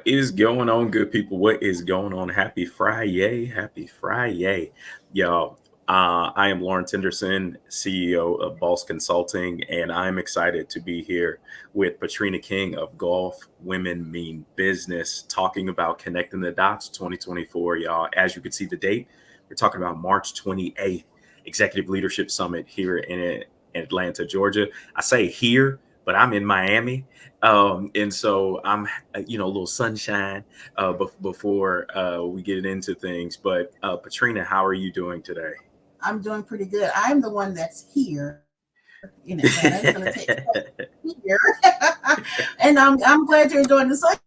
is going on, good people? What is going on? Happy Friday. Happy Friday. Y'all, I am Lawrence Henderson, CEO of Boss Consulting, and I'm excited to be here with Patrina King of Golf Women Mean Business, talking about connecting the dots 2024. Y'all, as you can see the date, we're talking about March 28th, Executive Leadership Summit here in Atlanta, Georgia. I say here, but I'm in Miami. And so I'm, a little sunshine before we get into things. But Patrina, how are you doing today? I'm doing pretty good. I'm the one that's here in Atlanta. It's going to take here, and I'm glad you're enjoying the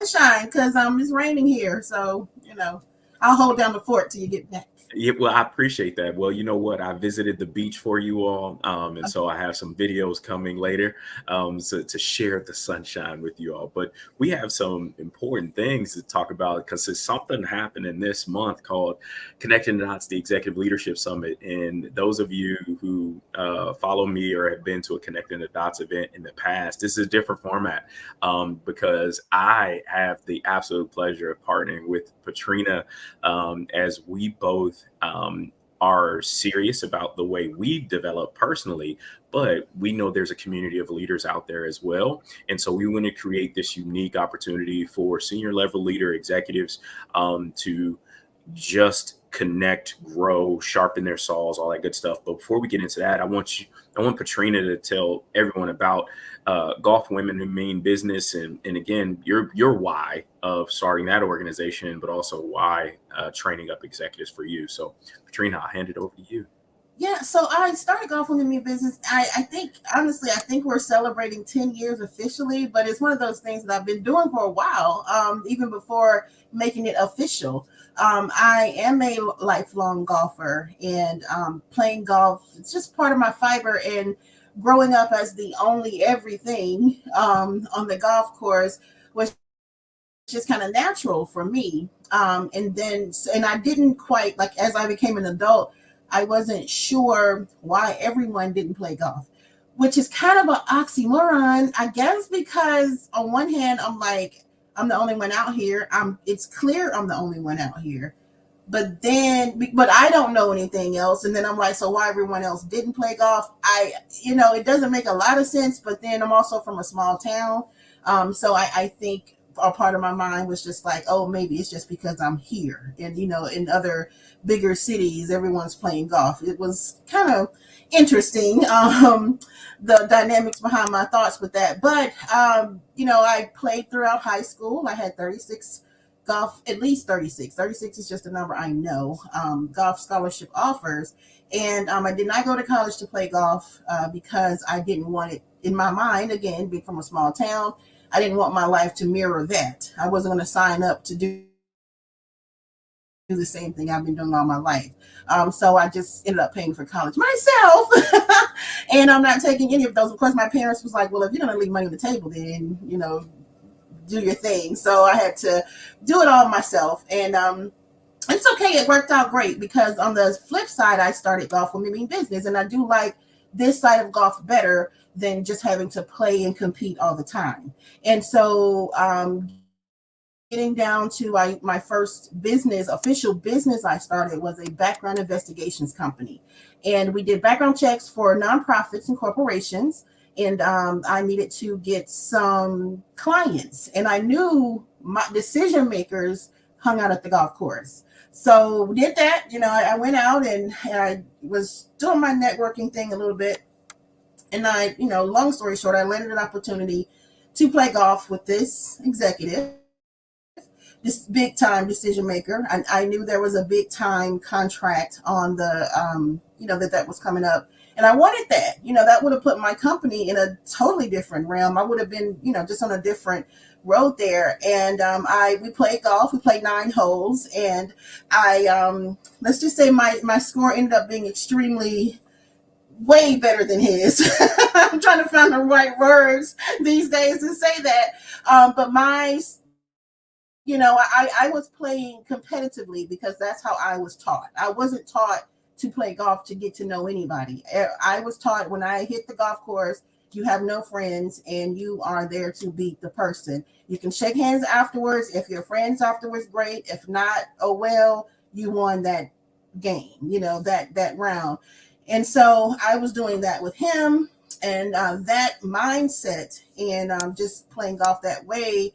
sunshine because it's raining here. So I'll hold down the fort till you get back. Yeah, well, I appreciate that. Well, you know what? I visited the beach for you all, and so Okay. I have some videos coming later, so to share the sunshine with you all. But we have some important things to talk about because there's something happening this month called Connecting the Dots, the Executive Leadership Summit. And those of you who follow me or have been to a Connecting the Dots event in the past, this is a different format because I have the absolute pleasure of partnering with Patrina as we both are serious about the way we develop personally, but we know there's a community of leaders out there as well. And so we want to create this unique opportunity for senior level leader executives to just connect, grow, sharpen their saws, all that good stuff. But before we get into that, I want Patrina to tell everyone about Golf Women Who Mean Business, and again, your why of starting that organization, but also why training up executives for you. So, Patrina, I'll hand it over to you. Yeah, so I started golf with me business. I think honestly, I think we're celebrating 10 years officially, but it's one of those things that I've been doing for a while, even before making it official. I am a lifelong golfer, and playing golf, it's just part of my fiber. And growing up as the only everything on the golf course was just kind of natural for me. And I didn't quite, like, as I became an adult, I wasn't sure why everyone didn't play golf, which is kind of an oxymoron, I guess, because on one hand, I'm like, I'm the only one out here. It's clear I'm the only one out here. But I don't know anything else. And then I'm like, so why everyone else didn't play golf? It doesn't make a lot of sense. But then I'm also from a small town. So I think a part of my mind was just like, oh, maybe it's just because I'm here. And, in other bigger cities, everyone's playing golf. It was kind of interesting, the dynamics behind my thoughts with that. But I played throughout high school. I had 36 golf, at least 36. 36 is just a number I know, golf scholarship offers. And I did not go to college to play golf because I didn't want it in my mind, again, being from a small town. I didn't want my life to mirror that. I wasn't going to sign up to do the same thing I've been doing all my life. So I just ended up paying for college myself. And I'm not taking any of those. Of course, my parents was like, well, if you're going to leave money on the table, then, do your thing. So I had to do it all myself. And it's okay. It worked out great because on the flip side, I started golf for me business. And I do like this side of golf better than just having to play and compete all the time. And so getting down to my first official business I started was a background investigations company. And we did background checks for nonprofits and corporations. And I needed to get some clients. And I knew my decision makers hung out at the golf course. So we did that. I went out and I was doing my networking thing a little bit. And long story short, I landed an opportunity to play golf with this executive, this big time decision maker. I knew there was a big time contract on that was coming up. And I wanted that. That would have put my company in a totally different realm. I would have been, just on a different road there. And we played golf. We played 9 holes. And let's just say my score ended up being extremely way better than his. I'm trying to find the right words these days to say that. But I was playing competitively because that's how I was taught. I wasn't taught to play golf to get to know anybody. I was taught when I hit the golf course, you have no friends and you are there to beat the person. You can shake hands afterwards. If you're friends afterwards, great. If not, oh well, you won that game, that round. And so I was doing that with him, and that mindset and just playing golf that way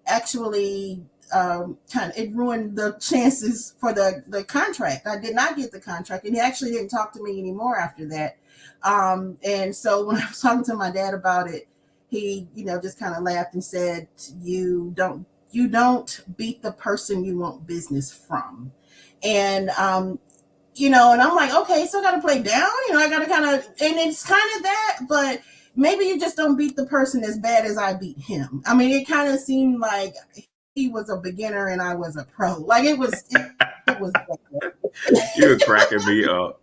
actually kind of it ruined the chances for the contract. I did not get the contract, and he actually didn't talk to me anymore after that. And so when I was talking to my dad about it, he just kind of laughed and said, you don't beat the person you want business from. And and I'm like, okay, so I got to play down, I got to kind of, and it's kind of that, but maybe you just don't beat the person as bad as I beat him. I mean, it kind of seemed like he was a beginner and I was a pro. Like it was You were cracking me up.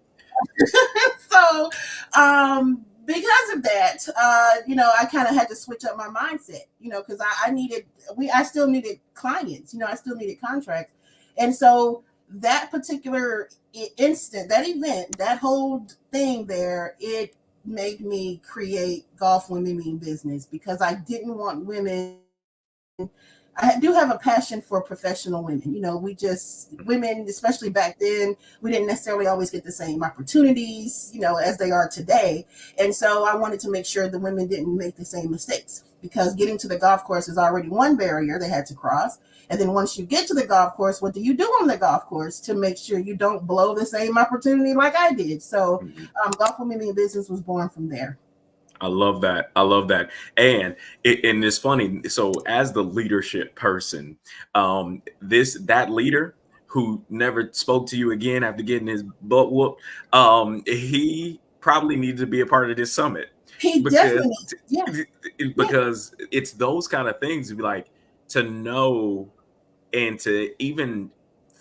so because of that, I kind of had to switch up my mindset, because I still needed clients, I still needed contracts. And so that particular instant, that event, that whole thing there, it made me create Golf Women Mean Business, because I didn't want women. I do have a passion for professional women. Women, especially back then, we didn't necessarily always get the same opportunities, as they are today. And so I wanted to make sure the women didn't make the same mistakes, because getting to the golf course is already one barrier they had to cross. And then once you get to the golf course, what do you do on the golf course to make sure you don't blow the same opportunity like I did? So Mhm. Golf Women in Business was born from there. I love that. I love that. And it's funny. So as the leadership person, that leader who never spoke to you again after getting his butt whooped, he probably needed to be a part of this summit, He because definitely, yeah, yeah. because it's those kind of things, like, to know and to even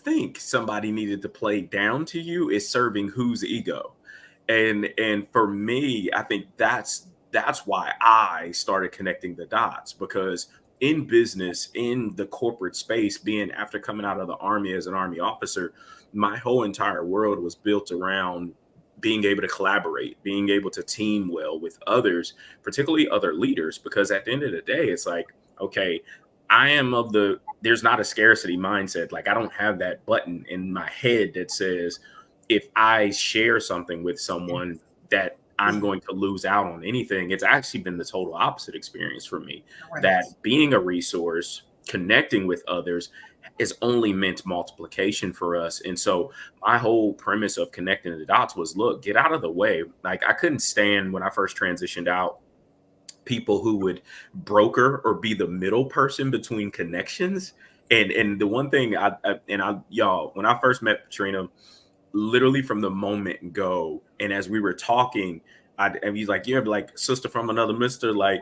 think somebody needed to play down to you is serving whose ego. And for me, I think that's why I started connecting the dots, because in business, in the corporate space, being after coming out of the army as an army officer, my whole entire world was built around being able to collaborate, being able to team well with others, particularly other leaders, because at the end of the day, it's like, okay, I am of the there's not a scarcity mindset. Like, I don't have that button in my head that says if I share something with someone that I'm Yeah, going to lose out on anything. It's actually been the total opposite experience for me. correct. That being a resource, connecting with others, is only meant multiplication for us. And so my whole premise of connecting the dots was, look, get out of the way. Like, I couldn't stand when I first transitioned out, people who would broker or be the middle person between connections. And the one thing y'all, when I first met Patrina, literally from the moment go, and as we were talking, and he's like, "You're like sister from another mister." Like,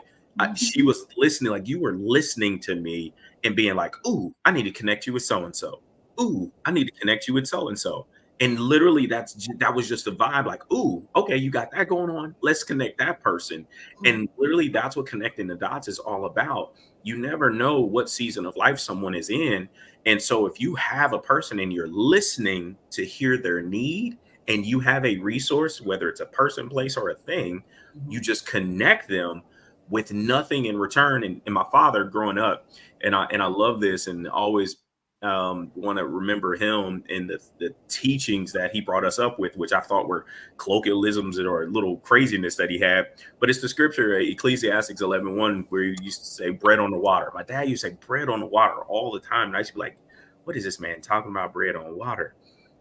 she Mhm. was listening, like you were listening to me and being like, "Ooh, I need to connect you with so and so. Ooh, I need to connect you with so and so." And literally, that was just a vibe. Like, "Ooh, okay, you got that going on. Let's connect that person." And literally, that's what connecting the dots is all about. You never know what season of life someone is in, and so if you have a person and you're listening to hear their need, and you have a resource, whether it's a person, place, or a thing, you Mhm. just connect them with nothing in return. And my father growing up, and I love this, and always want to remember him and the teachings that he brought us up with, which I thought were colloquialisms or little craziness that he had. But it's the scripture, Ecclesiastes 11:1, where he used to say bread on the water. My dad used to say bread on the water all the time. And I used to be like, what is this man talking about, bread on water?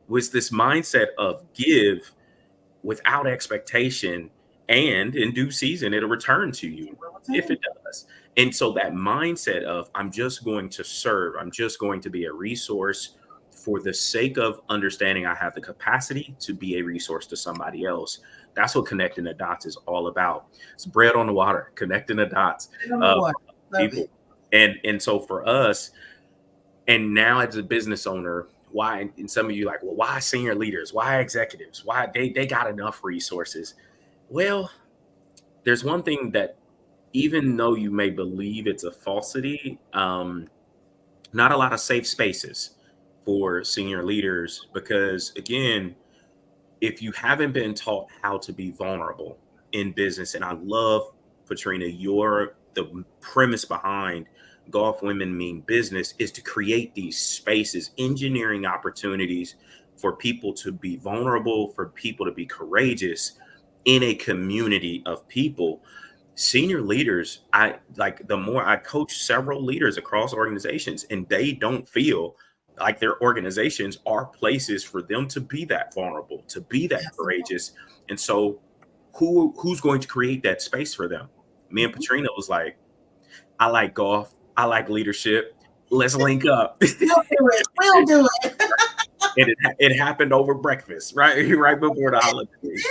Was this mindset of give without expectation, and in due season it'll return to you It will if return. it does. And so that mindset of, I'm just going to serve, I'm just going to be a resource for the sake of understanding I have the capacity to be a resource to somebody else. That's what connecting the dots is all about. It's bread on the water, connecting the dots Put it on the water. for Love people. it. And so for us, and now as a business owner, why, and some of you like, well, why senior leaders, why executives, why they got enough resources? Well, there's one thing that, even though you may believe it's a falsity, not a lot of safe spaces for senior leaders, because again, if you haven't been taught how to be vulnerable in business, and I love Patrina, your the premise behind Golf Women Mean Business is to create these spaces, engineering opportunities for people to be vulnerable, for people to be courageous in a community of people. Senior leaders, I like the more I coach several leaders across organizations, and they don't feel like their organizations are places for them to be that vulnerable, to be that Absolutely. courageous. And so who's going to create that space for them? Me and Mhm. Patrina was like, I like golf, I like leadership. Let's link up. We'll do it. We'll do it. And it happened over breakfast, right? Right before the You holidays. did.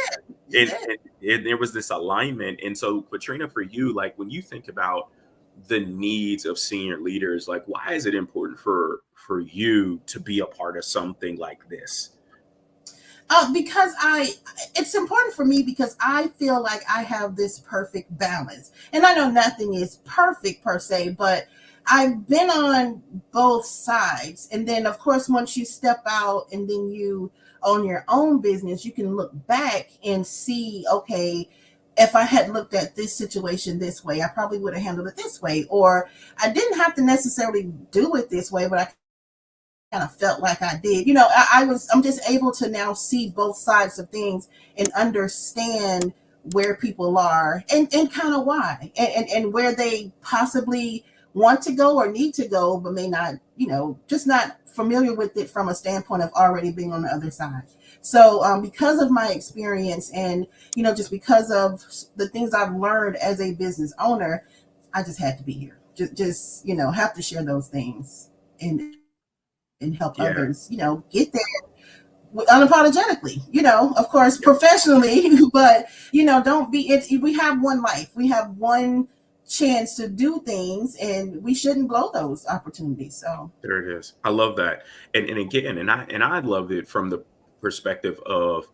You And, did. there was this alignment. And so, Katrina, for you, like when you think about the needs of senior leaders, like why is it important for you to be a part of something like this? Because it's important for me because I feel like I have this perfect balance. And I know nothing is perfect per se, but I've been on both sides. And then, of course, once you step out and then you own your own business, you can look back and see, okay, if I had looked at this situation this way, I probably would have handled it this way. Or I didn't have to necessarily do it this way, but I kind of felt like I did. I'm just able to now see both sides of things and understand where people are and kind of why and where they possibly want to go or need to go, but may not, just not familiar with it from a standpoint of already being on the other side. So, because of my experience and, just because of the things I've learned as a business owner, I just had to be here. Just have to share those things and help Yeah, others, get there unapologetically, of course, yeah, professionally, but, don't be it. We have one life, we have one chance to do things, and we shouldn't blow those opportunities. So, there it is. I love that. And again, and I love it from the perspective of,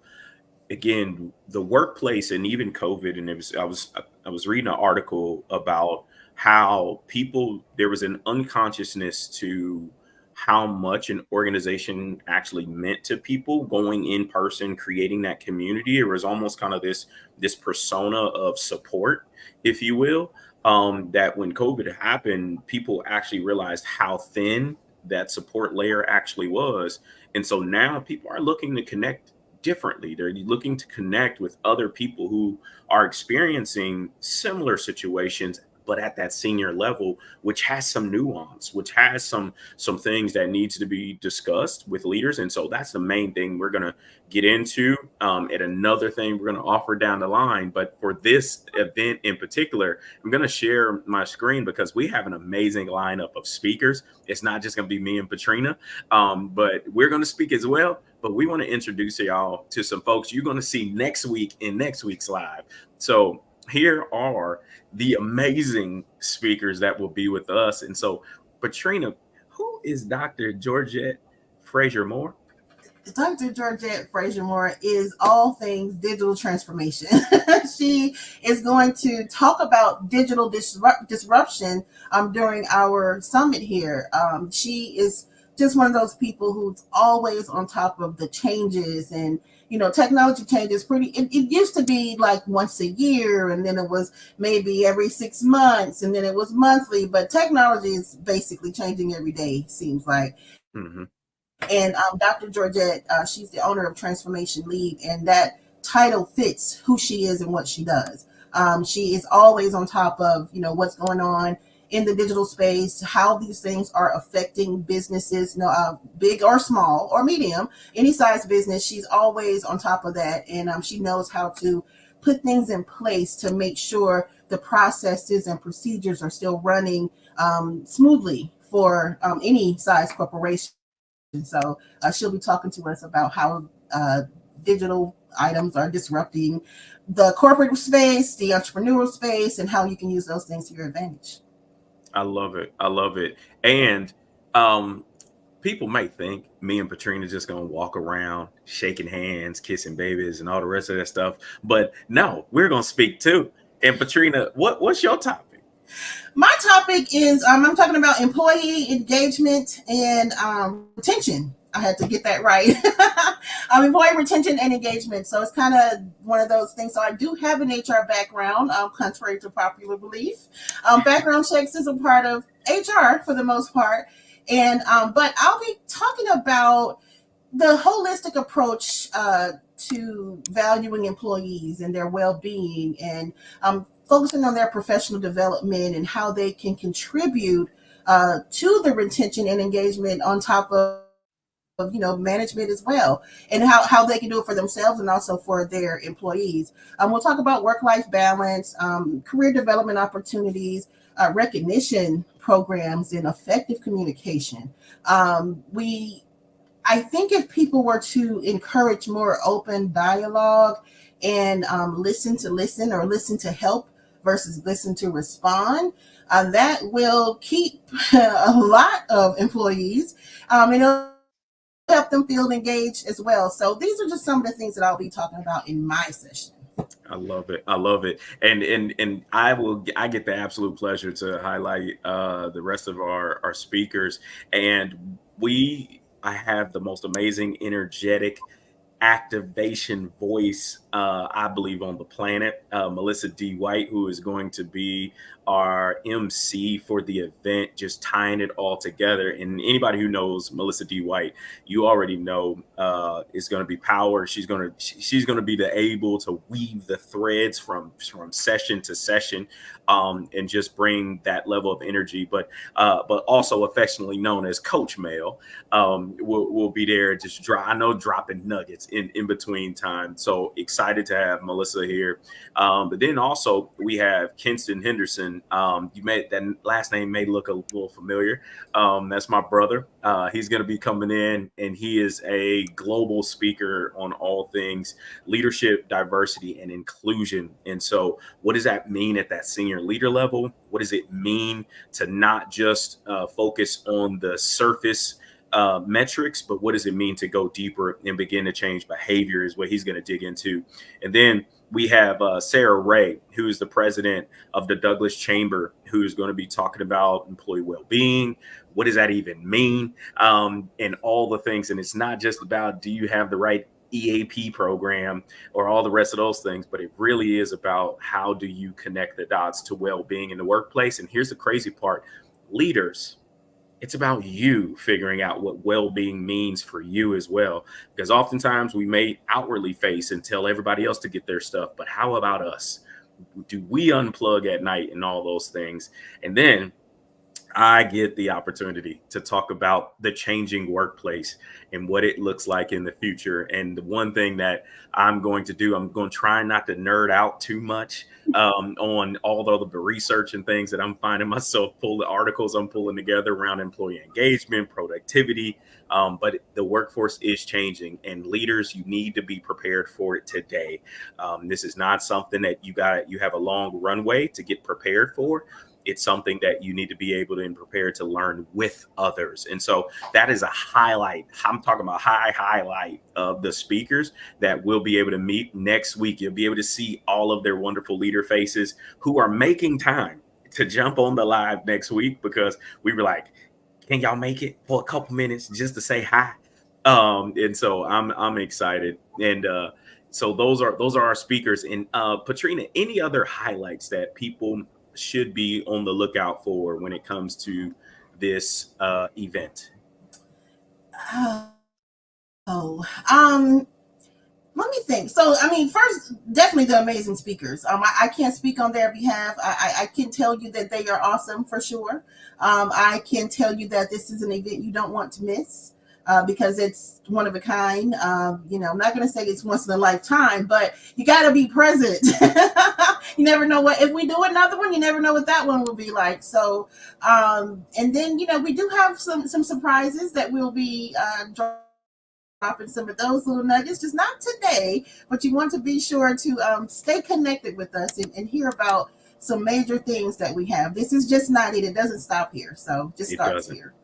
again, the workplace and even COVID. And I was reading an article about how people, there was an unconsciousness to how much an organization actually meant to people going in person, creating that community. It was almost kind of this persona of support, if you will. That when COVID happened, people actually realized how thin that support layer actually was. And so now people are looking to connect differently. They're looking to connect with other people who are experiencing similar situations, but at that senior level, which has some nuance, which has some things that needs to be discussed with leaders. And so that's the main thing we're going to get into, and another thing we're going to offer down the line. But for this event in particular, I'm going to share my screen because we have an amazing lineup of speakers. It's not just going to be me and Patrina, but we're going to speak as well. But we want to introduce y'all to some folks you're going to see next week in next week's live. So here are the amazing speakers that will be with us. And so, Patrina, who is Dr. Georgette Fraser Moore? Dr. Georgette Fraser Moore is all things digital transformation. She is going to talk about digital disruption during our summit here. She is just one of those people who's always on top of the changes, and technology changes it used to be like once a year, and then it was maybe every 6 months, and then it was monthly, but technology is basically changing every day, seems like. Hmm. And Dr. Georgette, she's the owner of Transformation Lead, and that title fits who she is and what she does. She is always on top of what's going on in the digital space, how these things are affecting businesses, big or small or medium, any size business. She's always on top of that, and she knows how to put things in place to make sure the processes and procedures are still running smoothly for any size corporation. So she'll be talking to us about how digital items are disrupting the corporate space, the entrepreneurial space, and how you can use those things to your advantage. I love it. I love it. And um, people might think me and Patrina just gonna walk around shaking hands, kissing babies, and all the rest of that stuff. But no, we're gonna speak too. And Patrina, what's your topic? My topic is I'm talking about employee engagement and retention. I had to get that right. Employee retention and engagement. So it's kind of one of those things. So I do have an HR background, contrary to popular belief. Background checks is a part of HR for the most part. And but I'll be talking about the holistic approach to valuing employees and their well-being, and focusing on their professional development and how they can contribute to the retention and engagement on top of management as well, and how they can do it for themselves and also for their employees. We'll talk about work-life balance, career development opportunities, recognition programs, and effective communication. We I think if people were to encourage more open dialogue and listen to listen, or listen to help versus listen to respond, that will keep a lot of employees, and it'll help them feel engaged as well. So these are just some of the things that I'll be talking about in my session. I love it. I love it. And I get the absolute pleasure to highlight the rest of our speakers. And I have the most amazing, energetic, activation voice, I believe, on the planet. Melissa D. White, who is going to be our MC for the event, just tying it all together. And anybody who knows Melissa D. White, you already know is going to be power. She's going to be able to weave the threads from session to session, and just bring that level of energy. But also affectionately known as Coach Mail, will be there, just dropping nuggets in between time. So excited to have Melissa here. But then also we have Kinston Henderson. That last name may look a little familiar. That's my brother. He's going to be coming in, and he is a global speaker on all things leadership, diversity, and inclusion. And so what does that mean at that senior leader level? What does it mean to not just focus on the surface metrics, but what does it mean to go deeper and begin to change behavior, is what he's going to dig into. And then we have Sarah Ray, who is the president of the Douglas Chamber, who is going to be talking about employee well-being. What does that even mean? And all the things. And it's not just about, do you have the right EAP program or all the rest of those things, but it really is about, how do you connect the dots to well-being in the workplace? And here's the crazy part: leaders, it's about you figuring out what well-being means for you as well. Because oftentimes we may outwardly face and tell everybody else to get their stuff, but how about us? Do we unplug at night and all those things? And then I get the opportunity to talk about the changing workplace and what it looks like in the future. And the one thing that I'm going to do, I'm going to try not to nerd out too much on all of the research and things that I'm finding myself pulling, articles I'm pulling together around employee engagement, productivity. But the workforce is changing, and leaders, you need to be prepared for it today. This is not something that you have a long runway to get prepared for. It's something that you need to be able to and prepared to learn with others. And so that is a highlight. I'm talking about highlight of the speakers that we'll be able to meet next week. You'll be able to see all of their wonderful leader faces who are making time to jump on the live next week, because we were like, can y'all make it for a couple minutes just to say hi? And so I'm excited. And so those are our speakers. And Patrina, any other highlights that people should be on the lookout for when it comes to this event? Let me think. So, I mean, first, definitely the amazing speakers. I can't speak on their behalf. I can tell you that they are awesome for sure. I can tell you that this is an event you don't want to miss. Because it's one of a kind. I'm not going to say it's once in a lifetime, but you got to be present. You never know if we do another one, you never know what that one will be like. So, and then, we do have some surprises that we'll be dropping some of those little nuggets, just not today, but you want to be sure to stay connected with us and hear about some major things that we have. This is just not it. It doesn't stop here. So just starts here.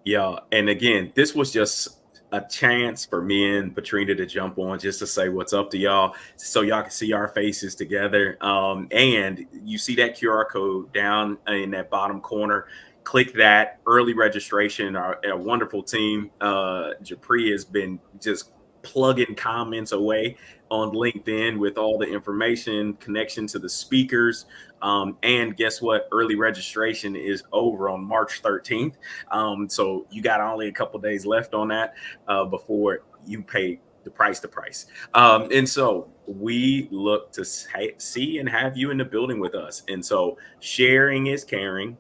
Yeah. And again, this was just a chance for me and Patrina to jump on just to say what's up to y'all, so y'all can see our faces together. And you see that QR code down in that bottom corner. click that early registration. Our wonderful team, Japri, has been just plugging comments away on LinkedIn with all the information, connection to the speakers. And guess what? Early registration is over on March 13th. So you got only a couple days left on that before you pay the price. And so we look to see and have you in the building with us. And so sharing is caring.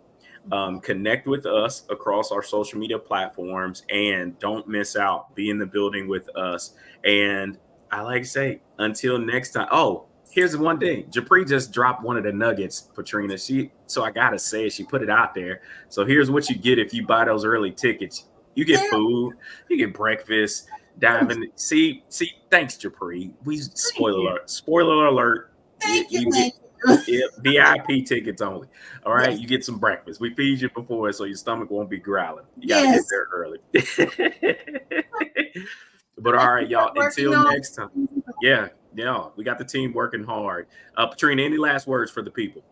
Connect with us across our social media platforms and don't miss out. Be in the building with us. And I like to say, until next time. Oh, here's the one thing. Japri just dropped one of the nuggets, Patrina. So I gotta say, she put it out there. So here's what you get if you buy those early tickets. You get There, food, you get breakfast, diving. See, thanks, Japri. We thank you. spoiler alert. Thank you. You get Thank you. VIP tickets only. All right, Yes. you get some breakfast. We feed you before, so your stomach won't be growling. You got to get Yes. there early. But all Let's right, y'all. start working Until on. next time. Yeah, yeah. We got the team working hard. Patrina, any last words for the people?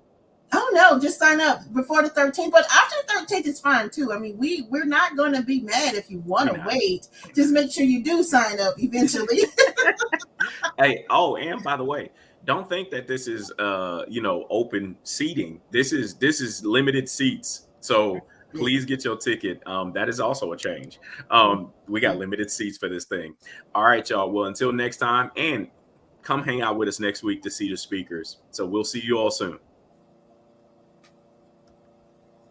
Oh no, just sign up before the 13th. But after the 13th is fine too. I mean, we're not gonna be mad if you want We're to not. wait. Just make sure you do sign up eventually. Hey, oh, and by the way, don't think that this is open seating. This is limited seats. So Yes. please get your ticket. That is also a change. We got Yeah. limited seats for this thing. All right, y'all. Well, until next time, and come hang out with us next week to see the speakers. So we'll see you all soon.